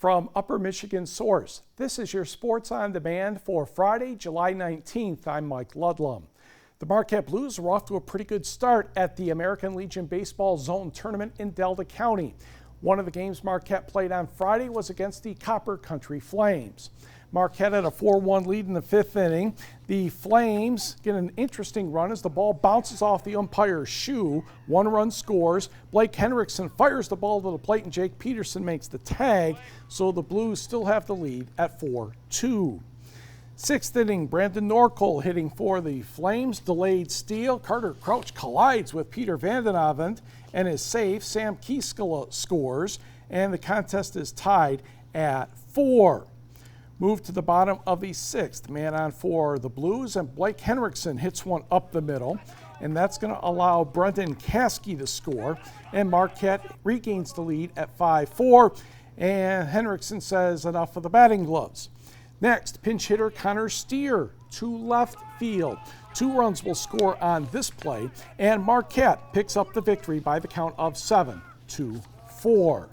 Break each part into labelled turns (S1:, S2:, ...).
S1: From Upper Michigan Source, this is your Sports on Demand for Friday, July 19th. I'm Mike Ludlum. The Marquette Blues are off to a pretty good start at the American Legion Baseball Zone Tournament in Delta County. One of the games Marquette played on Friday was against the Copper Country Flames. Marquette had a 4-1 lead in the fifth inning. The Flames get an interesting run as the ball bounces off the umpire's shoe. One run scores. Blake Henriksen fires the ball to the plate and Jake Peterson makes the tag, so the Blues still have the lead at 4-2. Sixth inning, Brandon Norcol hitting for the Flames. Delayed steal. Carter Crouch collides with Peter Vandenavond and is safe. Sam Kieskola scores, and the contest is tied at 4. Move to the bottom of the sixth. Man on for the Blues, and Blake Henriksen hits one up the middle, and that's going to allow Brendan Caskey to score, and Marquette regains the lead at 5-4, and Henriksen says enough of the batting gloves. Next, pinch hitter Connor Steer to left field. 2 runs will score on this play, and Marquette picks up the victory by the count of 7-4.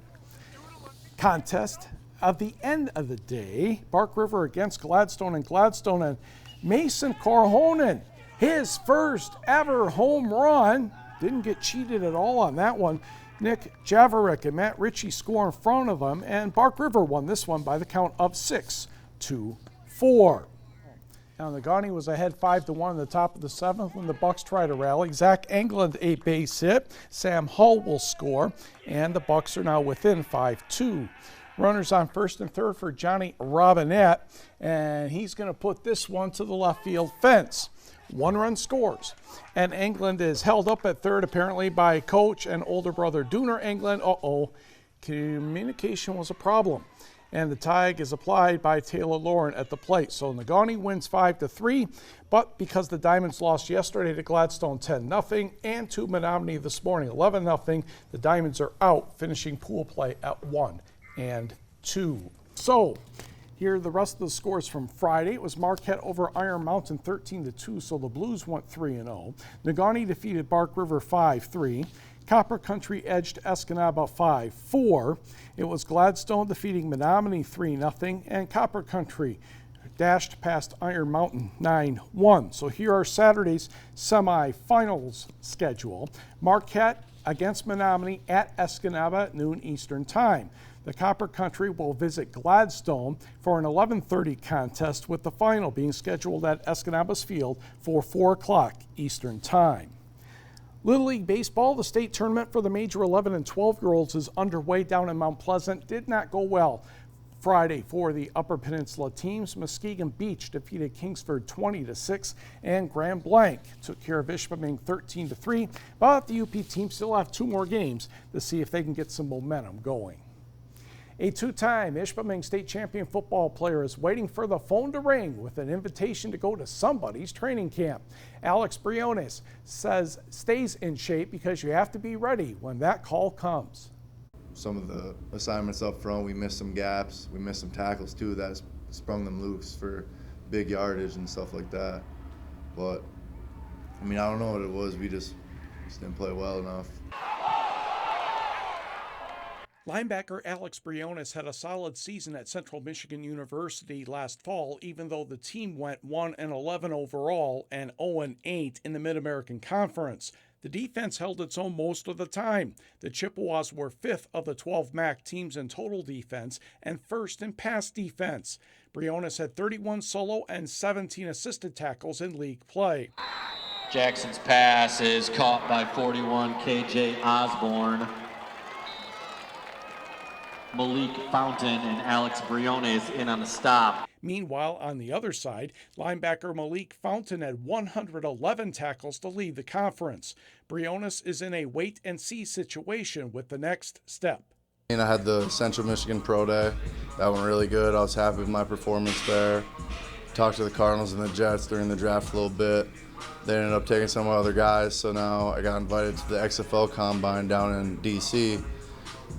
S1: Contest at the end of the day, Bark River against Gladstone, and Mason Korhonen, his first ever home run. Didn't get cheated at all on that one. Nick Javerick and Matt Ritchie score in front of him, and Bark River won this one by the count of 6-4. Now, Negaunee was ahead 5-1 in the top of the 7th when the Bucks try to rally. Zach Englund a base hit. Sam Hull will score, and the Bucks are now within 5-2. Runners on first and third for Johnny Robinette, and he's going to put this one to the left field fence. 1 run scores, and Englund is held up at third apparently by coach and older brother Dooner Englund. Communication was a problem, and the tag is applied by Taylor Lauren at the plate. So Negaunee wins 5-3, but because the Diamonds lost yesterday to Gladstone 10-0 and to Menominee this morning 11-0, the Diamonds are out, finishing pool play at 1-2. So here are the rest of the scores from Friday. It was Marquette over Iron Mountain 13-2, so the Blues went 3-0. Negaunee defeated Bark River 5-3. Copper Country edged Escanaba 5-4. It was Gladstone defeating Menominee 3-0, and Copper Country dashed past Iron Mountain 9-1. So here are Saturday's semifinals schedule. Marquette against Menominee at Escanaba at noon Eastern Time. The Copper Country will visit Gladstone for an 11:30 contest, with the final being scheduled at Escanaba's Field for 4 o'clock Eastern Time. Little League Baseball, the state tournament for the major 11 and 12-year-olds is underway down in Mount Pleasant. Did not go well Friday for the Upper Peninsula teams. Muskegon Beach defeated Kingsford 20-6, and Grand Blanc took care of Ishpeming 13-3. But the UP team still have 2 more games to see if they can get some momentum going. A 2-time Ishpeming state champion football player is waiting for the phone to ring with an invitation to go to somebody's training camp. Alex Briones says stays in shape because you have to be ready when that call comes.
S2: Some of the assignments up front, we missed some gaps, we missed some tackles too that sprung them loose for big yardage and stuff like that. But I mean, I don't know what it was, we just didn't play well enough.
S1: Linebacker Alex Briones had a solid season at Central Michigan University last fall, even though the team went 1-11 overall and 0-8 in the Mid-American Conference. The defense held its own most of the time. The Chippewas were 5th of the 12 MAC teams in total defense and 1st in pass defense. Briones had 31 solo and 17 assisted tackles in league play.
S3: Jackson's pass is caught by 41 KJ Osborne. Malik Fountain and Alex Briones in on the stop.
S1: Meanwhile, on the other side, linebacker Malik Fountain had 111 tackles to lead the conference. Briones is in a wait-and-see situation with the next step.
S2: I had the Central Michigan Pro Day. That went really good. I was happy with my performance there. Talked to the Cardinals and the Jets during the draft a little bit. They ended up taking some of my other guys, so now I got invited to the XFL Combine down in D.C.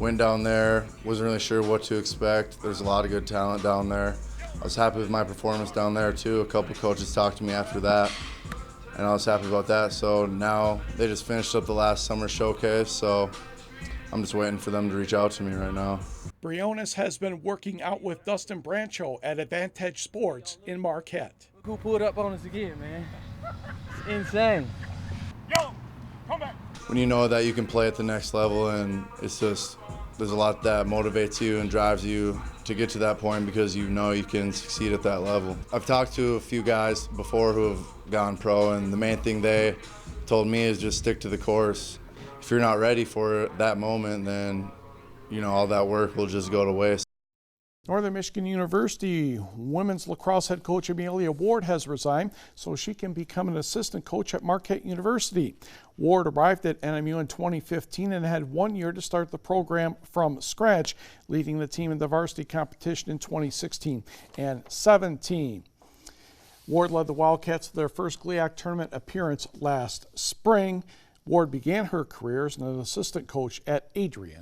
S2: Went down there, wasn't really sure what to expect. There's a lot of good talent down there. I was happy with my performance down there too. A couple coaches talked to me after that, and I was happy about that. So now they just finished up the last summer showcase, so I'm just waiting for them to reach out to me right now.
S1: Briones has been working out with Dustin Brancho at Advantage Sports in Marquette.
S4: Who pulled up on us again, man? It's insane.
S2: When you know that you can play at the next level, and it's just, there's a lot that motivates you and drives you to get to that point because you know you can succeed at that level. I've talked to a few guys before who have gone pro, and the main thing they told me is just stick to the course. If you're not ready for that moment, then all that work will just go to waste.
S1: Northern Michigan University women's lacrosse head coach Amelia Ward has resigned so she can become an assistant coach at Marquette University. Ward arrived at NMU in 2015 and had 1 year to start the program from scratch, leading the team in the varsity competition in 2016 and 17. Ward led the Wildcats to their first GLIAC tournament appearance last spring. Ward began her career as an assistant coach at Adrian.